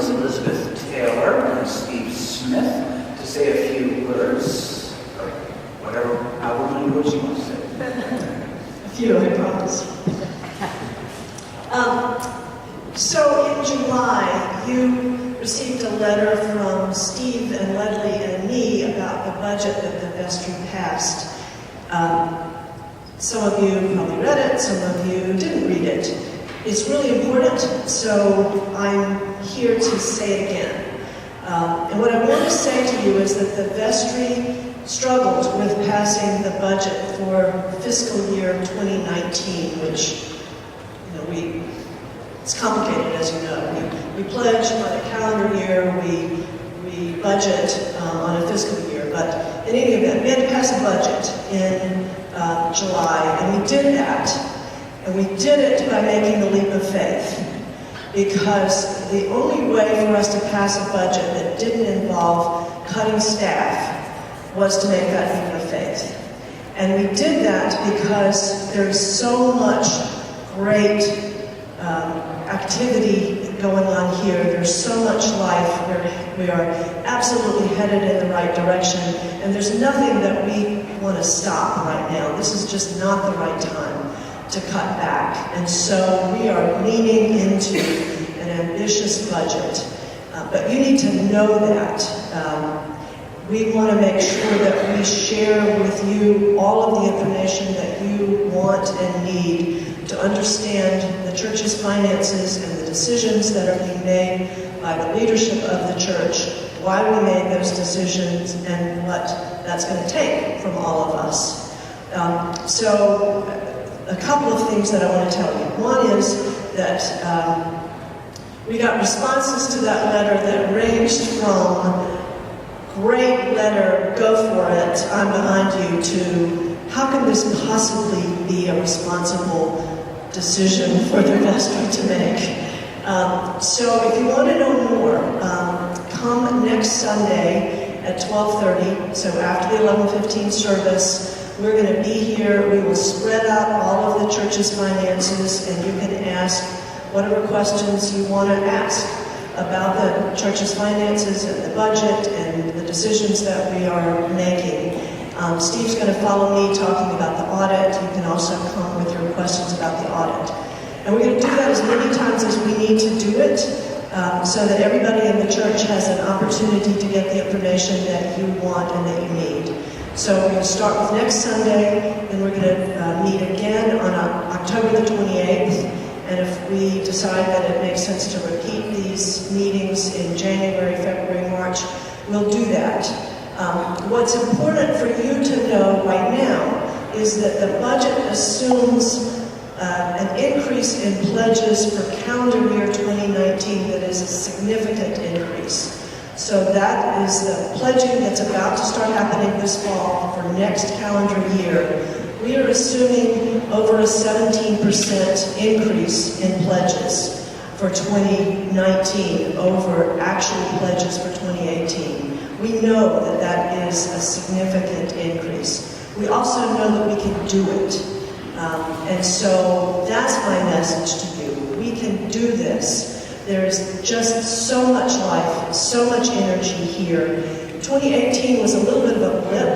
Ms. Elizabeth Taylor and Steve Smith to say a few words, or whatever, however many words you want to say. A few, I promise. So in July, you received a letter from Steve and Ledley and me about the budget that the vestry passed. Some of you probably read it, some of you didn't read it. It's really important, so I'm here to say it again. And what I want to say to you is that the vestry struggled with passing the budget for fiscal year 2019, which, it's complicated, as you know. We pledge on a calendar year, we budget on a fiscal year, but in any event, we had to pass a budget in July, and we did that. And we did it by making the leap of faith, because the only way for us to pass a budget that didn't involve cutting staff was to make that leap of faith. And we did that because there's so much great activity going on here. There's so much life. We are absolutely headed in the right direction, and there's nothing that we want to stop right now. This is just not the right time to cut back. And so we are leaning into an ambitious budget. But you need to know that. We want to make sure that we share with you all of the information that you want and need to understand the church's finances and the decisions that are being made by the leadership of the church, why we made those decisions, and what that's going to take from all of us. So a couple of things that I want to tell you. One is that we got responses to that letter that ranged from great letter, go for it, I'm behind you, to how can this possibly be a responsible decision for the vestry to make? So if you want to know more, come next Sunday at 12:30, so after the 11:15 service. We're going to be here. We will spread out all of the church's finances, and you can ask whatever questions you want to ask about the church's finances and the budget and the decisions that we are making. Steve's going to follow me talking about the audit. You can also come with your questions about the audit. And we're going to do that as many times as we need to do it, so that everybody in the church has an opportunity to get the information that you want and that you need. So we're going to start with next Sunday, and we're going to meet again on October the 28th. And if we decide that it makes sense to repeat these meetings in January, February, March, we'll do that. What's important for you to know right now is that the budget assumes an increase in pledges for calendar year 2019 that is a significant increase. So that is the pledging that's about to start happening this fall for next calendar year. We are assuming over a 17% increase in pledges for 2019 over actual pledges for 2018. We know that that is a significant increase. We also know that we can do it. And so that's my message to you. We can do this. There is just so much life, so much energy here. 2018 was a little bit of a blip.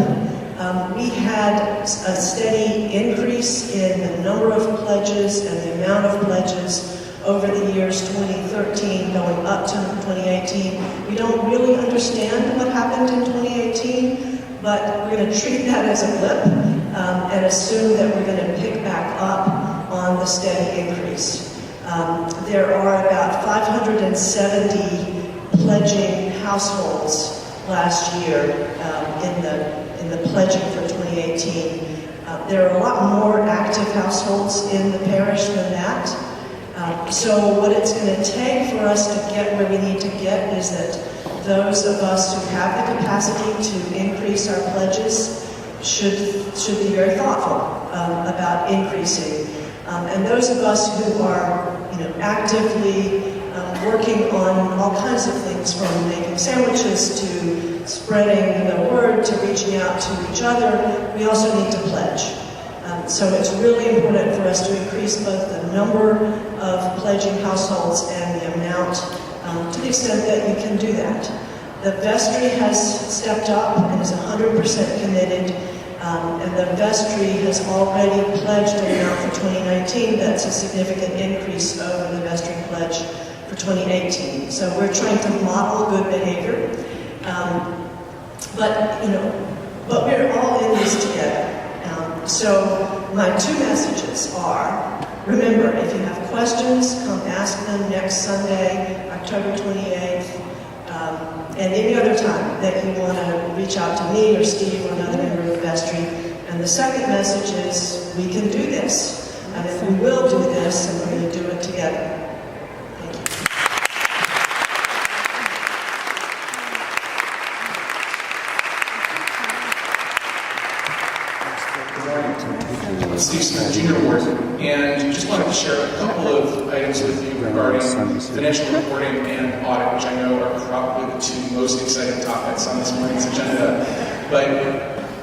We had a steady increase in the number of pledges and the amount of pledges over the years 2013 going up to 2018. We don't really understand what happened in 2018, but we're going to treat that as a blip and assume that we're going to pick back up on the steady increase. There are about 570 pledging households last year in the pledging for 2018. There are a lot more active households in the parish than that. So what it's going to take for us to get where we need to get is that those of us who have the capacity to increase our pledges should be very thoughtful about increasing. And those of us who are actively working on all kinds of things, from making sandwiches to spreading the word to reaching out to each other, we also need to pledge. So it's really important for us to increase both the number of pledging households and the amount to the extent that you can do that. The vestry has stepped up and is 100% committed, and the vestry has already pledged an amount for 2019 that's a significant increase over the vestry pledge for 2018. So we're trying to model good behavior, but we're all in this together. So my two messages are, remember, if you have questions, come ask them next Sunday, October 28th, and any other time that you want to reach out to me or Steve or another member of the vestry. And the second message is, we can do this. And if we will do this, and we're going to do it together. Thank you. Steve Smith, Junior Award, and just wanted to share a couple of items with you regarding financial reporting and audit, which I know are probably the two most exciting topics on this morning's agenda. But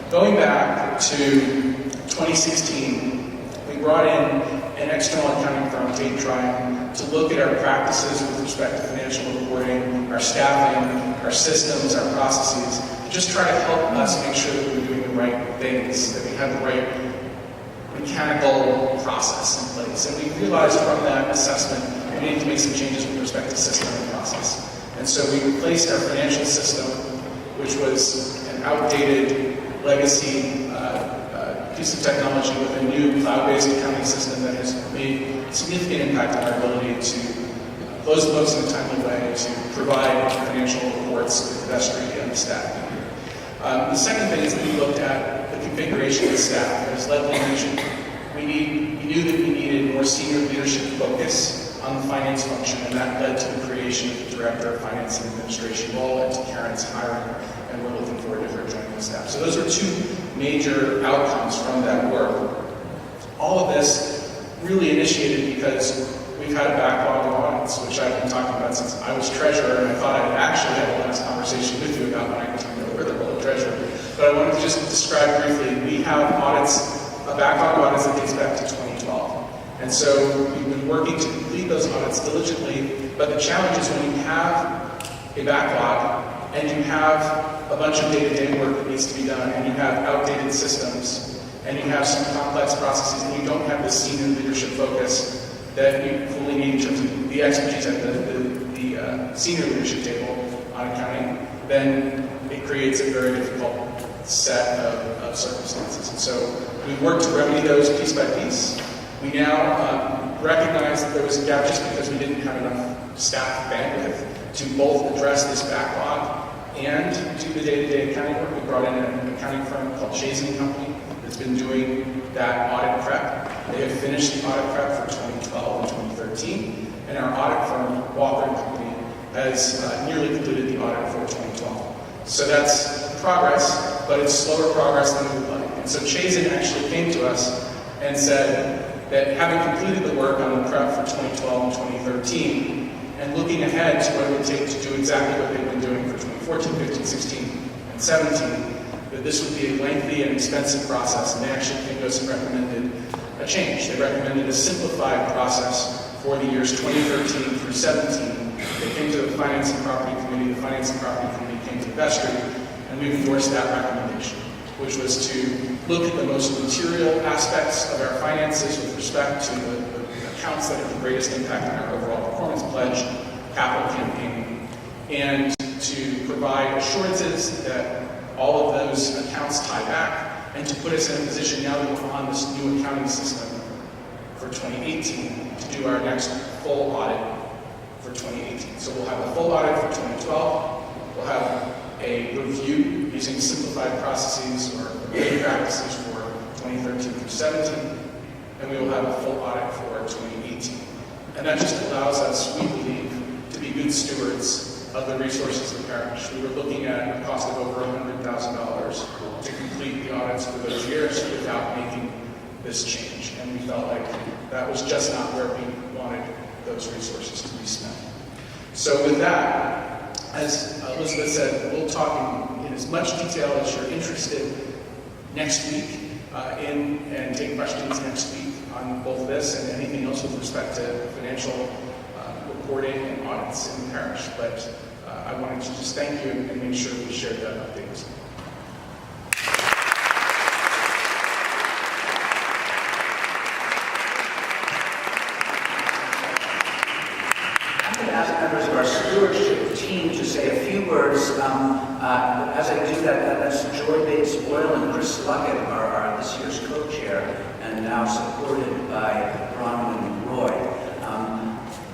going back to 2016, we brought in an external accounting firm, Tate Tryon, to look at our practices with respect to financial reporting, our staffing, our systems, our processes, to just try to help us make sure that we were doing the right things, that we had the right mechanical process in place. And we realized from that assessment we needed to make some changes with respect to system and process. And so we replaced our financial system, which was an outdated legacy piece of technology, with a new cloud-based accounting system that has made a significant impact on our ability to close the books in a timely way, to provide financial reports with the vestry and the staff. The second thing is that we looked at the configuration of the staff. As Leslie mentioned, we knew that we needed more senior leadership focus on the finance function, and that led to the creation of the Director of Finance and Administration role and to Karen's hiring, and we're looking forward to her joining the staff. So those are two major outcomes from that work. All of this really initiated because we've had a backlog of audits, which I've been talking about since I was treasurer, and I thought I'd actually have a last conversation with you about when I took over the role of treasurer. But I wanted to just describe briefly, we have audits, a backlog of audits that dates back to 2012. And so we've been working to complete those audits diligently, but the challenge is when you have a backlog and you have a bunch of day-to-day work that needs to be done, and you have outdated systems, and you have some complex processes, and you don't have the senior leadership focus that you fully need in terms of the expertise at the senior leadership table on accounting, then it creates a very difficult set of circumstances. And so we worked to remedy those piece by piece. We now recognize that there was a gap just because we didn't have enough staff bandwidth to both address this backlog and do the day-to-day accounting work. We brought in an accounting firm called Chasing Company that's been doing that audit prep. They have finished the audit prep for 2012 and 2013, and our audit firm, Walker & Company, has nearly completed the audit for 2012. So that's progress, but it's slower progress than we would like. And so Chasing actually came to us and said that having completed the work on the prep for 2012 and 2013, and looking ahead to what it would take to do exactly what they've been doing for 2014, 15, 16, and 17, that this would be a lengthy and expensive process, and they actually came to us and recommended a change. They recommended a simplified process for the years 2013 through 17. They came to the Finance and Property Committee, the Finance and Property Committee came to the vestry, and we endorsed that recommendation, which was to look at the most material aspects of our finances with respect to the accounts that have the greatest impact on our overall performance pledge, capital campaign, and to provide assurances that all of those accounts tie back, and to put us in a position now that we're on this new accounting system for 2018 to do our next full audit for 2018. So we'll have a full audit for 2012, we'll have a review using simplified processes or good practices for 2013 through 17, and we will have a full audit for 2018. And that just allows us, we believe, to be good stewards of the resources of the parish. We were looking at a cost of over $100,000 to complete the audits for those years without making this change. And we felt like that was just not where we wanted those resources to be spent. So with that, as Elizabeth said, we'll talk in as much detail as you're interested next week and take questions next week on both this and anything else with respect to financial reporting and audits in the parish. But I wanted to just thank you and make sure we shared that update with you. I'm going to ask members of our stewardship team to say a few words. As I do that, that's Joy Bates Boyle and Chris Luckett are this year's co-chair and now supported by Bronwyn Roy.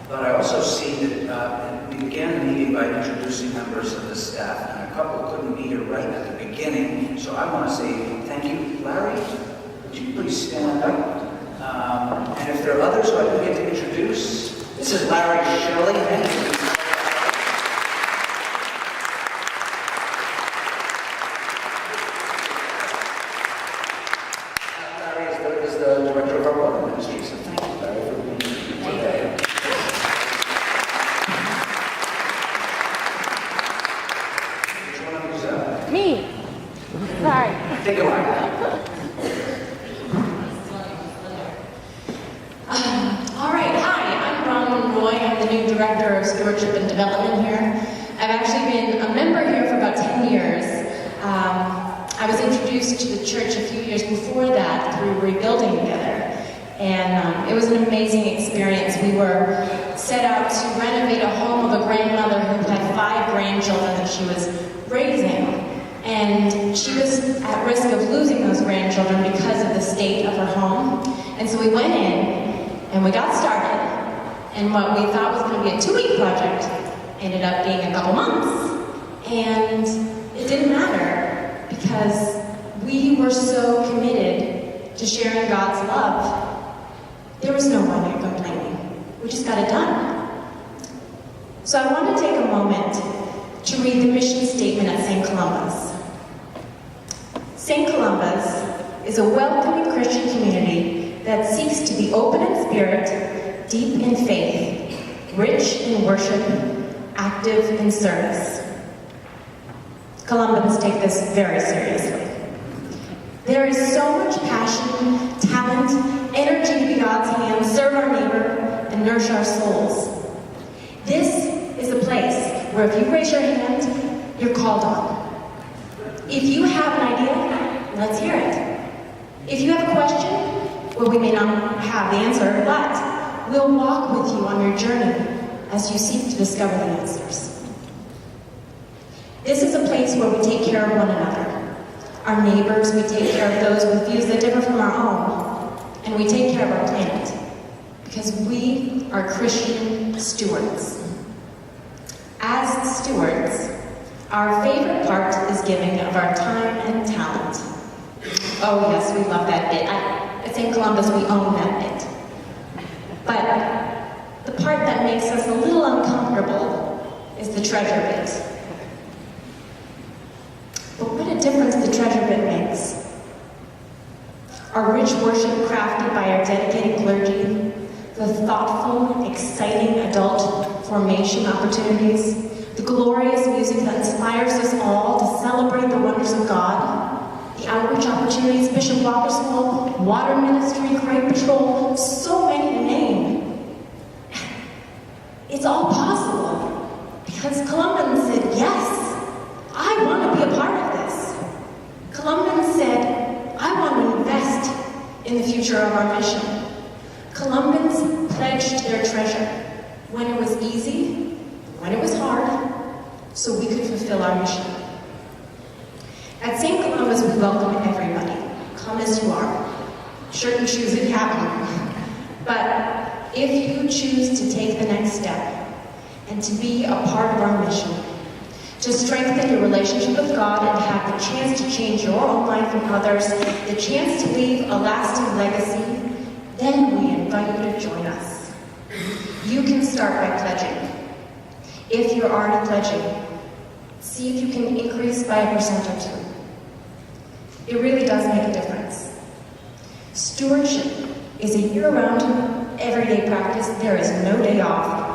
But I also see that we began the meeting by introducing members of the staff, and a couple couldn't be here right at the beginning. So I want to say thank you. Larry, would you please stand up? And if there are others who I didn't get to introduce, this is Larry Shelley. Larry is the director of our water ministry, so thank you, Larry, for being here today. Which one of you's up? Me. Sorry. Take a line. All right. Hi, I'm Bronwyn Roy. I'm the new director of Stewardship and Development here. I've actually been a member here for about 10 years. I was introduced to the church a few years before that through rebuilding together. And it was an amazing experience. We were set out to renovate a home of a grandmother who had 5 grandchildren that she was raising. And she was at risk of losing those grandchildren because of the state of her home. And so we went in and we got started. And what we thought was going to be a 2-week project ended up being a couple months. And it didn't matter because we were so committed to sharing God's love. There was no one here complaining. We just got it done. So I want to take a moment to read the mission statement at St. Columba's. St. Columba's is a welcoming Christian community that seeks to be open in spirit, deep in faith, rich in worship, active in service. Columbans take this very seriously. There is so much passion, talent, energy to be God's hand, serve our neighbor, and nourish our souls. This is a place where if you raise your hand, you're called on. If you have an idea, let's hear it. If you have a question, well, we may not have the answer, but we'll walk with you on your journey as you seek to discover the answers. This is a place where we take care of one another. Our neighbors, we take care of those with views that differ from our own, and we take care of our planet, because we are Christian stewards. As stewards, our favorite part is giving of our time and talent. Oh yes, we love that bit. At St. Columba's, we own that bit. But the part that makes us a little uncomfortable is the treasure bit. But what a difference the treasure bit makes. Our rich worship crafted by our dedicated clergy, the thoughtful, exciting adult formation opportunities, the glorious music that inspires us all to celebrate the wonders of God, the outreach opportunities, Bishop Walker School, water ministry, crate patrol, so many to name. It's all possible because Columbans said, yes, I want to be a part of this. Columbans said, I want to invest in the future of our mission. Columbans pledged their treasure when it was easy, when it was hard, so we could fulfill our mission. At St. Columba's, we welcome everybody. Come as you are. Shirt and shoes if you have them. But if you choose to take the next step and to be a part of our mission, to strengthen your relationship with God and have the chance to change your own life and others, the chance to leave a lasting legacy, then we invite you to join us. You can start by pledging. If you're already pledging, see if you can increase by 1% or 2%. It really does make a difference. Stewardship is a year-round, everyday practice. There is no day off.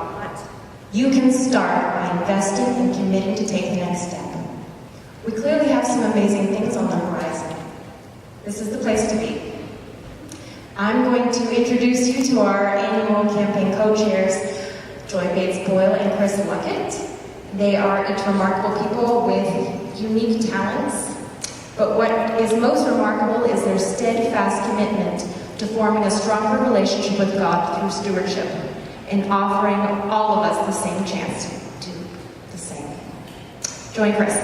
You can start by investing and committing to take the next step. We clearly have some amazing things on the horizon. This is the place to be. I'm going to introduce you to our annual campaign co-chairs, Joy Bates Boyle and Chris Luckett. They are each remarkable people with unique talents, but what is most remarkable is their steadfast commitment to forming a stronger relationship with God through stewardship and offering all of us the same chance to do the same. Join Chris.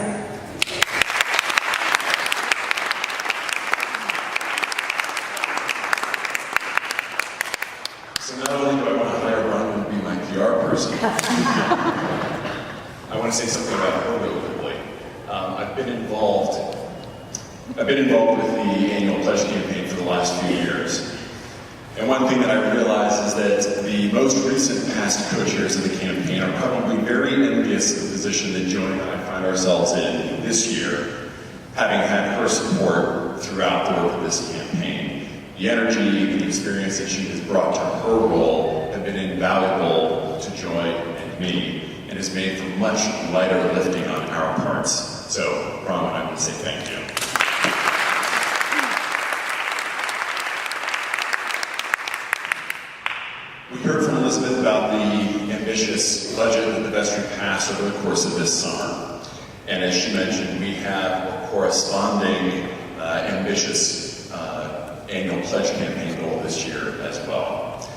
So not only do I want to hire Ron to be my PR person, I want to say something about her really quickly. I've been involved with the annual pledge campaign for the last few years. And one thing that I realize is that the most recent past co-chairs of the campaign are probably very envious of the position that Joy and I find ourselves in this year, having had her support throughout the work of this campaign. The energy and the experience that she has brought to her role have been invaluable to Joy and me, and has made for much lighter lifting on our parts. So, Ron, I want to say thank you. We heard from Elizabeth about the ambitious budget that the vestry passed over the course of this summer. And as she mentioned, we have a corresponding ambitious annual pledge campaign goal this year as well.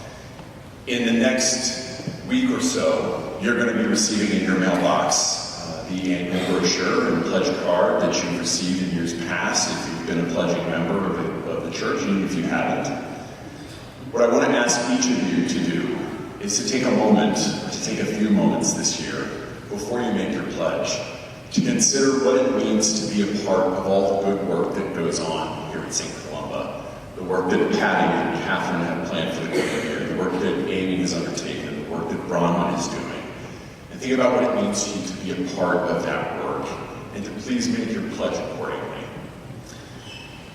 In the next week or so, you're going to be receiving in your mailbox the annual brochure and pledge card that you've received in years past if you've been a pledging member of the church, even if you haven't. What I want to ask each of you to do is to take a few moments this year before you make your pledge, to consider what it means to be a part of all the good work that goes on here at St. Columba, the work that Patty and Catherine have planned for the coming year, the work that Amy has undertaken, the work that Bronwyn is doing, and think about what it means to you to be a part of that work, and to please make your pledge accordingly.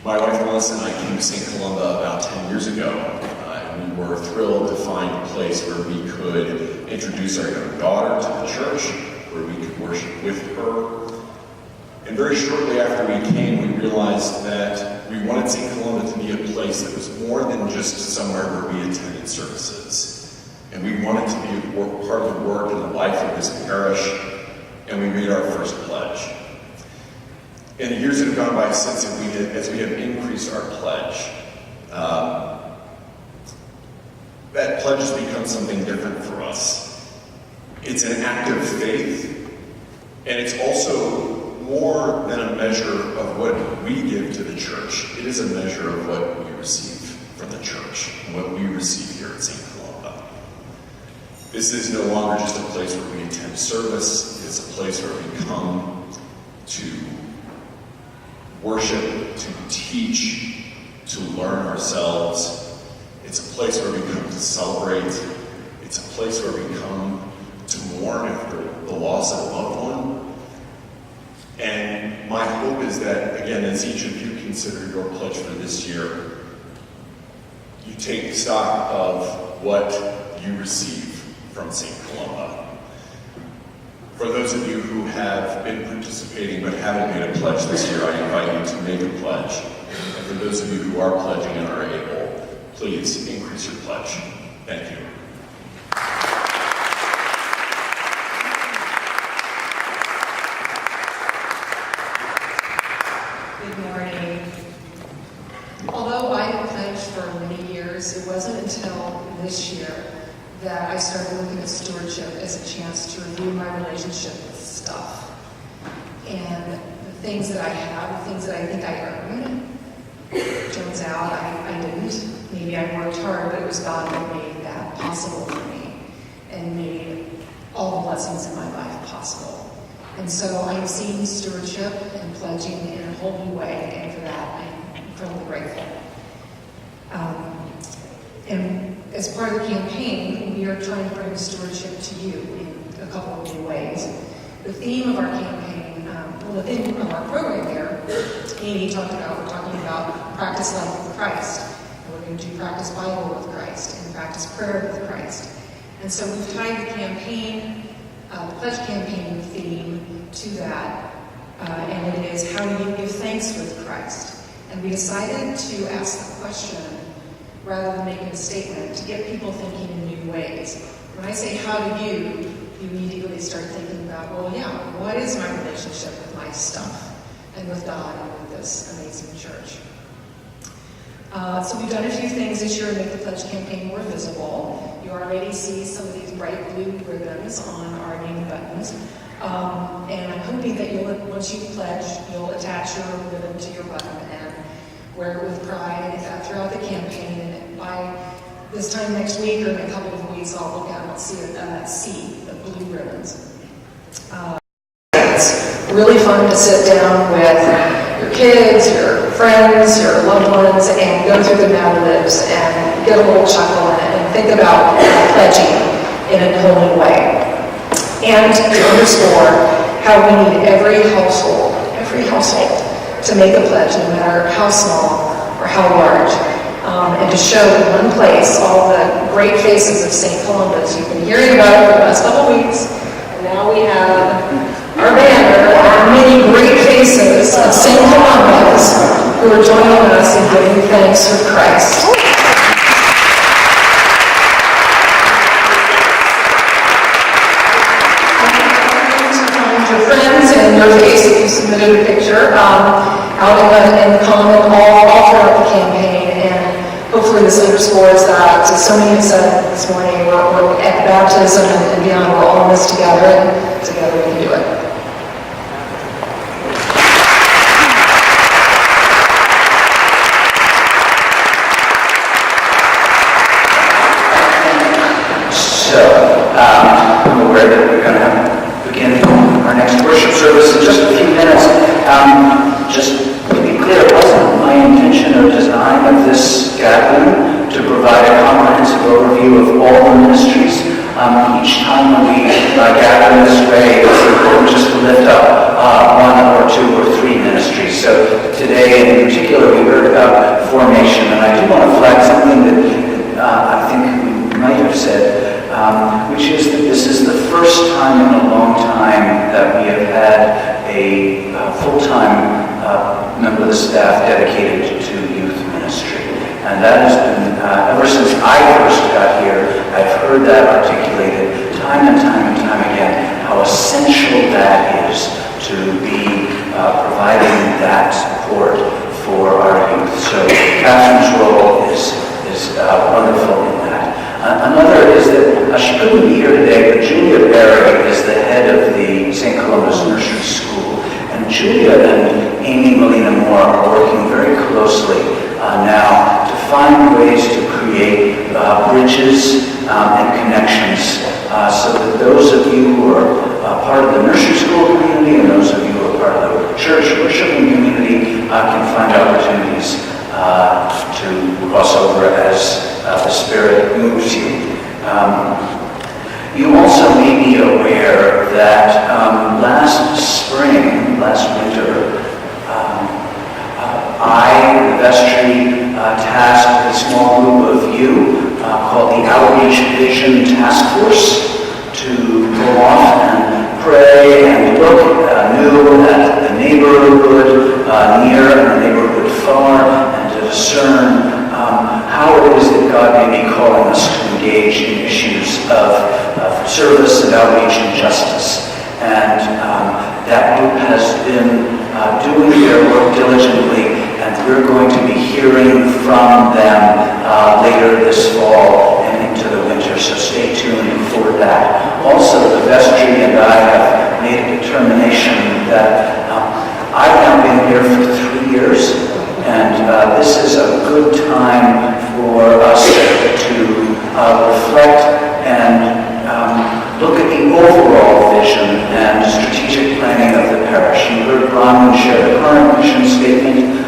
My wife Melissa and I came to St. Columba about 10 years ago, and we were thrilled to find a place where we could introduce our young daughter to the church, where we could worship with her. And very shortly after we came, we realized that we wanted St. Columba to be a place that was more than just somewhere where we attended services. And we wanted to be part of the work and the life of this parish, and we made our first pledge. In the years that have gone by since, as we have increased our pledge, that pledge has become something different for us. It's an act of faith, and it's also more than a measure of what we give to the church. It is a measure of what we receive from the church and what we receive here at St. Columba. This is no longer just a place where we attend service. It's a place where we come to worship, to teach, to learn ourselves. It's a place where we come to celebrate. It's a place where we come to mourn after the loss of a loved one. And my hope is that, again, as each of you consider your pledge for this year, you take stock of what you receive from St. Columba. For those of you who have been participating but haven't made a pledge this year, I invite you to make a pledge. And for those of you who are pledging and are able, please increase your pledge. Thank you. Good morning. Although I have pledged for many years, it wasn't until this year that I started looking at stewardship as a chance to review my relationship with stuff. And the things that I have, the things that I think I earned, turns out I didn't. Maybe I worked hard, but it was God that made that possible for me and made all the blessings in my life possible. And so I'm seeing stewardship and pledging in a whole new way, and for that I'm incredibly grateful. And as part of the campaign, we are trying to bring stewardship to you in a couple of new ways. The theme of our campaign, the theme of our program here, Amy talked about, we're talking about practice life with Christ. And we're going to do practice Bible with Christ and practice prayer with Christ. And so we've tied the campaign, the pledge campaign theme to that. And it is, how do you give thanks with Christ? And we decided to ask the question rather than making a statement, to get people thinking in new ways. When I say how do you immediately start thinking about, well, yeah, what is my relationship with my stuff and with God and with this amazing church? So we've done a few things this year to make the Pledge campaign more visible. You already see some of these bright blue ribbons on our name buttons. And I'm hoping that once you pledge, you'll attach your ribbon to your button and wear it with pride throughout the campaign. And by this time next week or in a couple of weeks, I'll look out and see the blue ribbons. It's really fun to sit down with your kids, your friends, your loved ones, and go through the Mad Libs and get a little chuckle and think about pledging in a holy way. And to underscore how we need every household to make a pledge, no matter how small or how large. And to show in one place all the great faces of St. Columba's. You've been hearing about it for the last couple of weeks, and now we have our banner, our many great faces of St. Columba's who are joining us in giving thanks for Christ. Your friends and your face if you submitted a picture out in the comment all throughout the campaign, and hopefully this underscores that, as so many have said this morning, we're at baptism and beyond, we're all in this together, and together we can do it. So, I'm aware that we're going to begin our next worship service in just a few minutes. Just to be clear, it wasn't my intention or design of this gathering to provide a comprehensive overview of all the ministries. Each time when we gather in this way, it's important just to lift up one or two or three ministries. So today in particular we heard about formation, and I do want to flag something that I think we might have said, which is that this is the first time in a long time that we have had a full-time member of the staff dedicated to youth ministry. And that has been, ever since I first got here, I've heard that articulated time and time and time again, how essential that is to be providing that support for our youth. So Catherine's role is wonderful in that. Another is that she couldn't be here today, but Julia Berry is the head of the St. Columba's Nursery School. And Julia and Amy Molina Moore are working very closely now to find ways to create bridges and connections so that those of you who are part of the nursery school community and those of you who are part of the church worshiping community can find opportunities to cross over as the Spirit moves you. You also may be aware that last winter, I, the vestry, tasked a small group of you called the Outreach Vision Task Force to go off and pray and look anew at the neighborhood near and the neighborhood far, and to discern how it is that God may be calling us to engage in issues of service and outreach and justice. And that group has been doing their work diligently, and we're going to be hearing from them later this fall and into the winter, so stay tuned for that. Also, the vestry and I have made a determination that I've now been here for 3 years, and this is a good time for us to reflect and look at the overall vision and strategic planning of the parish. You heard Bronwyn share the current mission statement.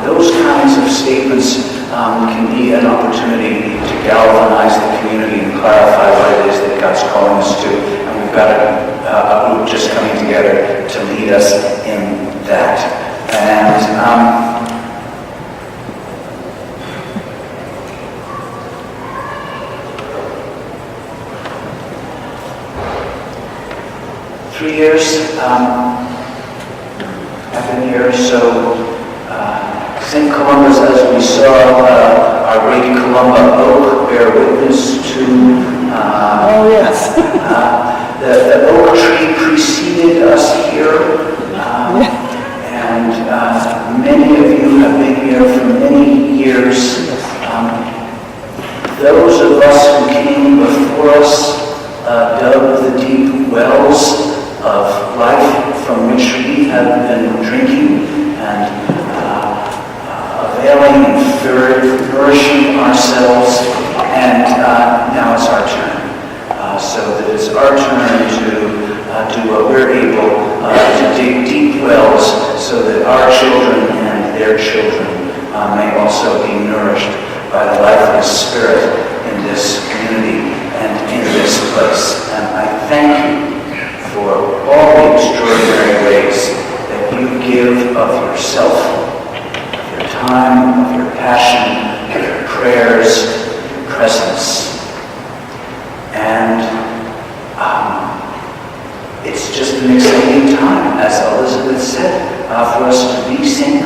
Those kinds of statements can be an opportunity to galvanize the community and clarify what it is that God's calling us to. And we've got a group just coming together to lead us in that. And 3 years I've been here, so St. Columba's, as we saw, our great Columba oak, bear witness to Oh, yes. The oak tree preceded us here, and many of you have been here for many years. Those of us who came before us dug the deep wells of life from which we have been drinking and availing and nourishing ourselves, and now it's our turn. So that it's our turn to do what we're able to dig deep wells so that our children and their children may also be nourished by the life of the Spirit in this community and in this place. And I thank you for all the extraordinary ways that you give of yourself, of your time, of your passion, of your prayers, your presence. And it's just an exciting time, as Elizabeth said, for us to be St.